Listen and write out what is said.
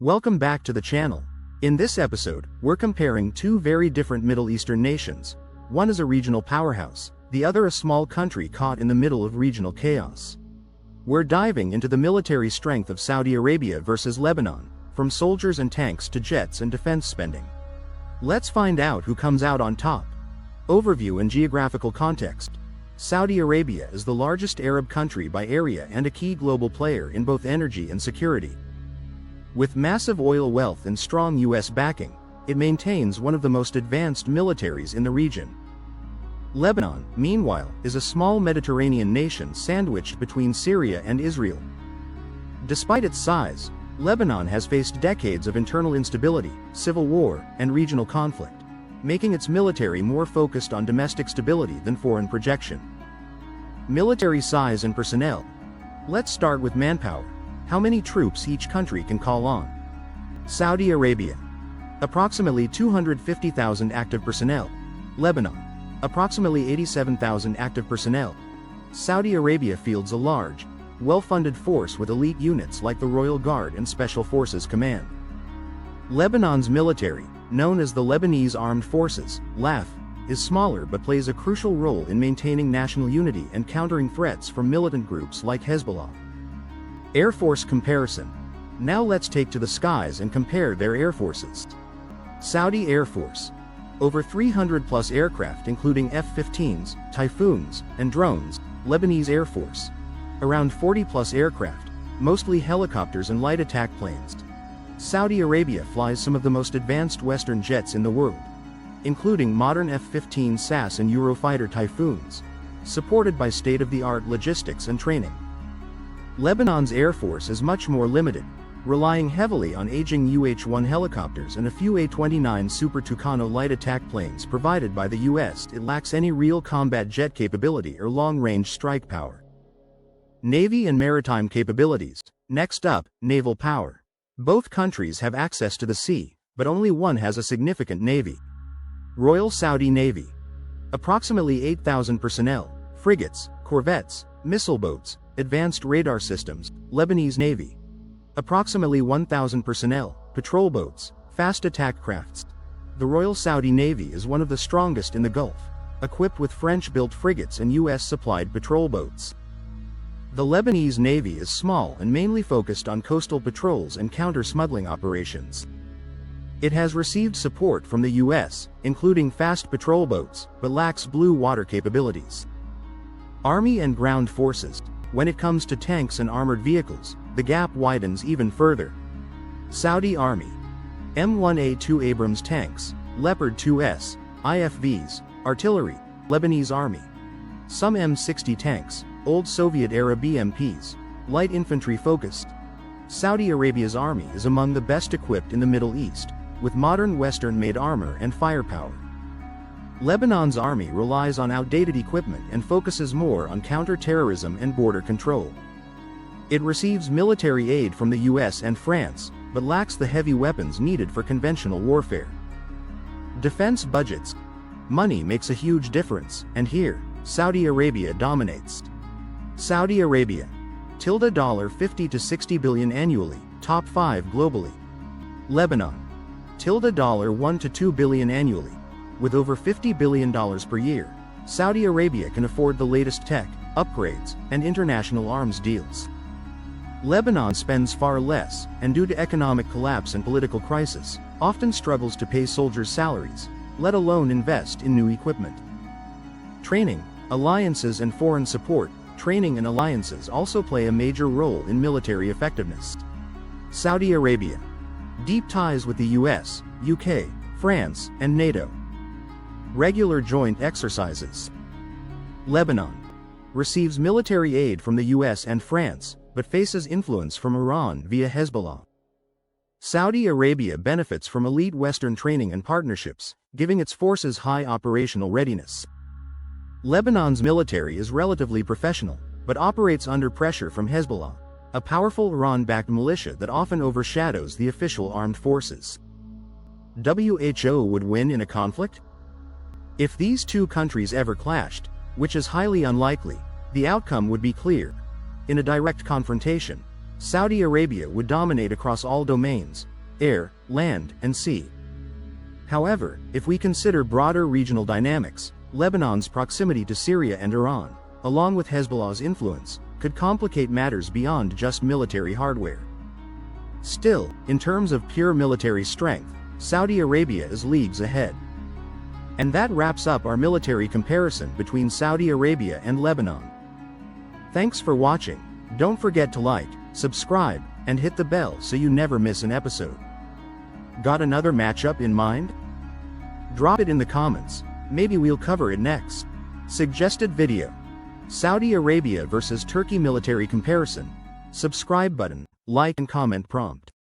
Welcome back to the channel. In this episode, we're comparing two very different Middle Eastern nations. One is a regional powerhouse, the other a small country caught in the middle of regional chaos. We're diving into the military strength of Saudi Arabia versus Lebanon, from soldiers and tanks to jets and defense spending. Let's find out who comes out on top. Overview and geographical context. Saudi Arabia is the largest Arab country by area and a key global player in both energy and security. With massive oil wealth and strong US backing, it maintains one of the most advanced militaries in the region. Lebanon, meanwhile, is a small Mediterranean nation sandwiched between Syria and Israel. Despite its size, Lebanon has faced decades of internal instability, civil war, and regional conflict, making its military more focused on domestic stability than foreign projection. Military size and personnel. Let's start with manpower. How many troops each country can call on? Saudi Arabia. Approximately 250,000 active personnel. Lebanon. Approximately 87,000 active personnel. Saudi Arabia fields a large, well-funded force with elite units like the Royal Guard and Special Forces Command. Lebanon's military, known as the Lebanese Armed Forces, LAF, is smaller but plays a crucial role in maintaining national unity and countering threats from militant groups like Hezbollah. Air Force comparison. Now let's take to the skies and compare their air forces. Saudi Air Force. Over 300 plus aircraft including F-15s, Typhoons, and drones. Lebanese Air Force. Around 40 plus aircraft, mostly helicopters and light attack planes. Saudi Arabia flies some of the most advanced Western jets in the world, including modern F-15 SAS and Eurofighter Typhoons, supported by state-of-the-art logistics and training. Lebanon's Air Force is much more limited, relying heavily on aging UH-1 helicopters and a few A-29 Super Tucano light attack planes provided by the US. It lacks any real combat jet capability or long-range strike power. Navy and maritime capabilities. Next up, naval power. Both countries have access to the sea, but only one has a significant navy. Royal Saudi Navy. Approximately 8,000 personnel, frigates, corvettes, missile boats, advanced radar systems. Lebanese Navy. Approximately 1,000 personnel, patrol boats, fast attack crafts. The Royal Saudi Navy is one of the strongest in the Gulf, equipped with French-built frigates and US-supplied patrol boats. The Lebanese Navy is small and mainly focused on coastal patrols and counter-smuggling operations. It has received support from the US, including fast patrol boats, but lacks blue water capabilities. Army and ground forces. When it comes to tanks and armored vehicles, the gap widens even further. Saudi Army. M1A2 Abrams tanks, Leopard 2S, IFVs, artillery. Lebanese Army. Some M60 tanks, old Soviet-era BMPs, light infantry focused. Saudi Arabia's army is among the best equipped in the Middle East, with modern Western-made armor and firepower. Lebanon's army relies on outdated equipment and focuses more on counter-terrorism and border control. It receives military aid from the US and France, but lacks the heavy weapons needed for conventional warfare. Defense budgets. Money makes a huge difference, and here, Saudi Arabia dominates. Saudi Arabia. $50 to 60 billion annually, top 5 globally. Lebanon. $1 to 2 billion annually. With over $50 billion per year, Saudi Arabia can afford the latest tech, upgrades, and international arms deals. Lebanon spends far less, and due to economic collapse and political crisis, often struggles to pay soldiers' salaries, let alone invest in new equipment. Training, alliances and foreign support. Training and alliances also play a major role in military effectiveness. Saudi Arabia. Deep ties with the US, UK, France, and NATO. Regular joint exercises. Lebanon. Receives military aid from the US and France, but faces influence from Iran via Hezbollah. Saudi Arabia benefits from elite Western training and partnerships, giving its forces high operational readiness. Lebanon's military is relatively professional, but operates under pressure from Hezbollah, a powerful Iran-backed militia that often overshadows the official armed forces. WHO would win in a conflict? If these two countries ever clashed, which is highly unlikely, the outcome would be clear. In a direct confrontation, Saudi Arabia would dominate across all domains: air, land, and sea. However, if we consider broader regional dynamics, Lebanon's proximity to Syria and Iran, along with Hezbollah's influence, could complicate matters beyond just military hardware. Still, in terms of pure military strength, Saudi Arabia is leagues ahead. And that wraps up our military comparison between Saudi Arabia and Lebanon. Thanks for watching. Don't forget to like, subscribe, and hit the bell so you never miss an episode. Got another matchup in mind? Drop it in the comments, maybe we'll cover it next. Suggested video: Saudi Arabia versus Turkey military comparison. Subscribe button, like and comment prompt.